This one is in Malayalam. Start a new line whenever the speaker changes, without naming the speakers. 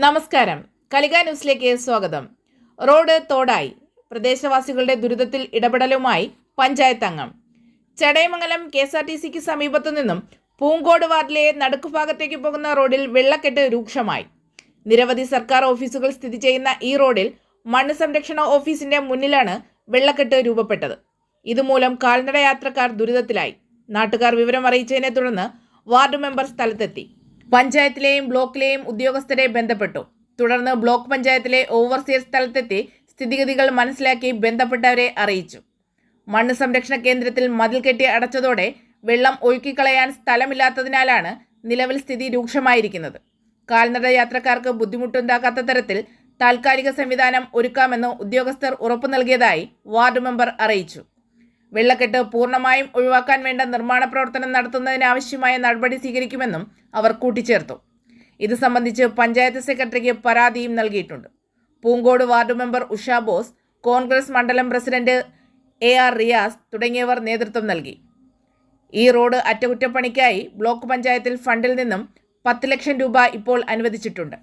നമസ്കാരം. കലിക ന്യൂസിലേക്ക് സ്വാഗതം. റോഡ് തോടായി, പ്രദേശവാസികളുടെ ദുരിതത്തിൽ ഇടപെടലുമായി പഞ്ചായത്ത് അംഗം. ചടയമംഗലം KSRTCക്ക് സമീപത്തു നിന്നും പൂങ്കോട് വാർഡിലെ നടുക്കുഭാഗത്തേക്ക് പോകുന്ന റോഡിൽ വെള്ളക്കെട്ട് രൂക്ഷമായി. നിരവധി സർക്കാർ ഓഫീസുകൾ സ്ഥിതി ചെയ്യുന്ന ഈ റോഡിൽ മണ്ണ് സംരക്ഷണ ഓഫീസിന്റെ മുന്നിലാണ് വെള്ളക്കെട്ട് രൂപപ്പെട്ടത്. ഇതുമൂലം കാൽനട യാത്രക്കാർ ദുരിതത്തിലായി. നാട്ടുകാർ വിവരം അറിയിച്ചതിനെ തുടർന്ന് വാർഡ് മെമ്പർ സ്ഥലത്തെത്തി പഞ്ചായത്തിലെയും ബ്ലോക്കിലെയും ഉദ്യോഗസ്ഥരെ ബന്ധപ്പെട്ടു. തുടർന്ന് ബ്ലോക്ക് പഞ്ചായത്തിലെ ഓവർസിയർ സ്ഥലത്തെത്തി സ്ഥിതിഗതികൾ മനസ്സിലാക്കി ബന്ധപ്പെട്ടവരെ അറിയിച്ചു. മണ്ണ് സംരക്ഷണ കേന്ദ്രത്തിൽ മതിൽ കെട്ടി അടച്ചതോടെ വെള്ളം ഒഴുക്കിക്കളയാൻ സ്ഥലമില്ലാത്തതിനാലാണ് നിലവിൽ സ്ഥിതി രൂക്ഷമായിരിക്കുന്നത്. കാൽനട യാത്രക്കാർക്ക് ബുദ്ധിമുട്ടുണ്ടാക്കാത്ത തരത്തിൽ താൽക്കാലിക സംവിധാനം ഒരുക്കാമെന്ന് ഉദ്യോഗസ്ഥർ ഉറപ്പു നൽകിയതായി വാർഡ് മെമ്പർ അറിയിച്ചു. വെള്ളക്കെട്ട് പൂർണ്ണമായും ഒഴിവാക്കാൻ വേണ്ട നിർമ്മാണ പ്രവർത്തനം നടത്തുന്നതിനാവശ്യമായ നടപടി സ്വീകരിക്കുമെന്നും അവർ കൂട്ടിച്ചേർത്തു. ഇത് സംബന്ധിച്ച് പഞ്ചായത്ത് സെക്രട്ടറിക്ക് പരാതിയും നൽകിയിട്ടുണ്ട്. Poonkode ward member Usha boss, Congress മണ്ഡലം പ്രസിഡന്റ് AR റിയാസ് തുടങ്ങിയവർ നേതൃത്വം നൽകി. ഈ റോഡ് അറ്റകുറ്റപ്പണിക്കായി ബ്ലോക്ക് പഞ്ചായത്തിൽ ഫണ്ടിൽ നിന്നും 10 ലക്ഷം രൂപ ഇപ്പോൾ അനുവദിച്ചിട്ടുണ്ട്.